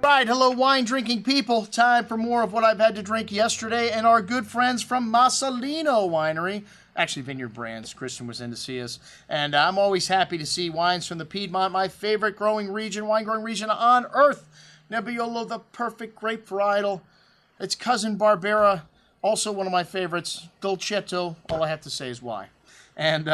right, hello wine-drinking people. Time for more of what I've had to drink yesterday and our good friends from Massolino Winery. Actually, Vineyard Brands. Kristen was in to see us. And I'm always happy to see wines from the Piedmont, my favorite wine growing region on earth. Nebbiolo, the perfect grape varietal. Its cousin Barbera, also one of my favorites. Dolcetto, all I have to say is why. And,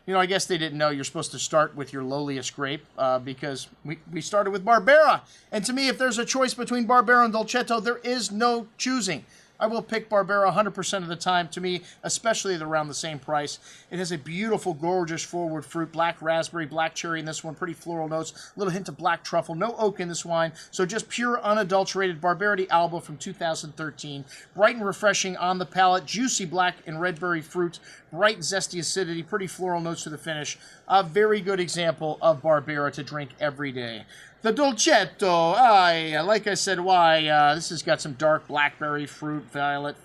I guess they didn't know you're supposed to start with your lowliest grape because we started with Barbera. And to me, if there's a choice between Barbera and Dolcetto, there is no choosing. I will pick Barbera 100% of the time, to me, especially at around the same price. It has a beautiful, gorgeous forward fruit, black raspberry, black cherry in this one, pretty floral notes, a little hint of black truffle, no oak in this wine, so just pure, unadulterated Barbera d'Alba from 2013. Bright and refreshing on the palate, juicy black and red berry fruit, bright zesty acidity, pretty floral notes to the finish. A very good example of Barbera to drink every day. The Dolcetto, like I said, this has got some dark blackberry fruit, violet,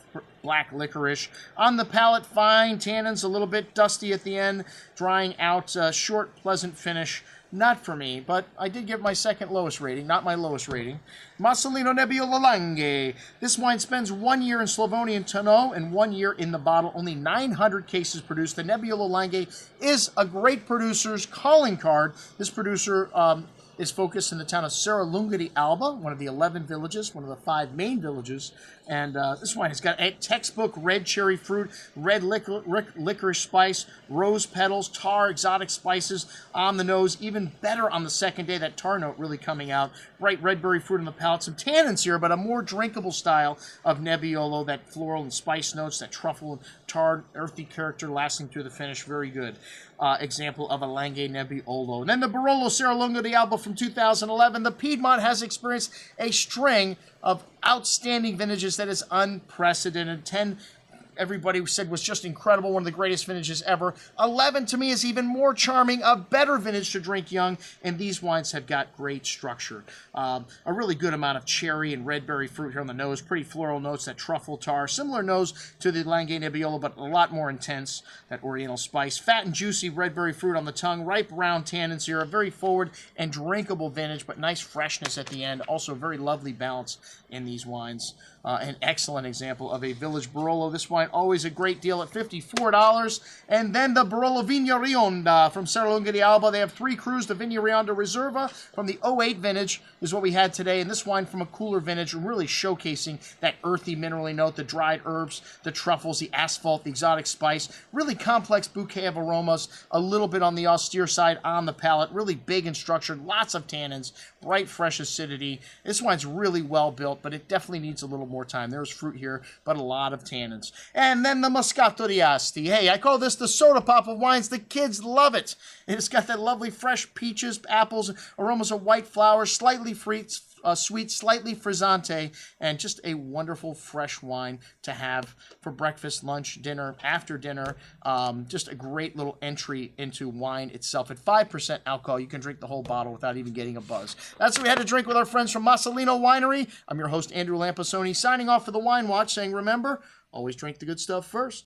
black licorice. On the palate, fine tannins, a little bit dusty at the end, drying out, short, pleasant finish. Not for me, but I did give my second lowest rating, not my lowest rating. Massolino Nebbiolo Langhe. This wine spends 1 year in Slavonian tonneau and 1 year in the bottle. Only 900 cases produced. The Nebbiolo Langhe is a great producer's calling card. This producer is focused in the town of Serengeti d'Alba, one of the 11 villages, one of the 5 main villages. And this wine has got a textbook red cherry fruit, red licorice spice, rose petals, tar, exotic spices on the nose. Even better on the second day, that tar note really coming out. Bright red berry fruit on the palate. Some tannins here, but a more drinkable style of Nebbiolo. That floral and spice notes, that truffle and tar, earthy character lasting through the finish. Very good example of a Langhe Nebbiolo. And then the Barolo Serengeti d'Alba from 2011. The Piedmont has experienced a string of outstanding vintages that is unprecedented. 10, everybody said was just incredible, one of the greatest vintages ever. 11 to me is even more charming, a better vintage to drink young, and these wines have got great structure. A really good amount of cherry and red berry fruit here on the nose, pretty floral notes, that truffle tar, similar nose to the Langhe Nebbiolo, but a lot more intense, that oriental spice. Fat and juicy red berry fruit on the tongue, ripe round tannins here, a very forward and drinkable vintage, but nice freshness at the end. Also very lovely balance in these wines. An excellent example of a village Barolo. This wine always a great deal at $54. And then the Barolo Vigna Rionda from Serengeti d'Alba. They have 3 crus. The Vigna Rionda Reserva from the '08 vintage is what we had today. And this wine from a cooler vintage, really showcasing that earthy, minerally note, the dried herbs, the truffles, the asphalt, the exotic spice. Really complex bouquet of aromas. A little bit on the austere side on the palate. Really big and structured. Lots of tannins. Bright, fresh acidity. This wine's really well built, but it definitely needs a little more time. There's fruit here, but a lot of tannins. And then the Moscato dAsti. Hey, I call this the soda pop of wines. The kids love it. It's got that lovely fresh peaches, apples, aromas of white flowers, slightly sweet, slightly frizzante, and just a wonderful fresh wine to have for breakfast, lunch, dinner, after dinner. Just a great little entry into wine itself. At 5% alcohol, you can drink the whole bottle without even getting a buzz. That's what we had to drink with our friends from Massolino Winery. I'm your host, Andrew Lampasoni, signing off for the Wine Watch, saying, remember, always drink the good stuff first.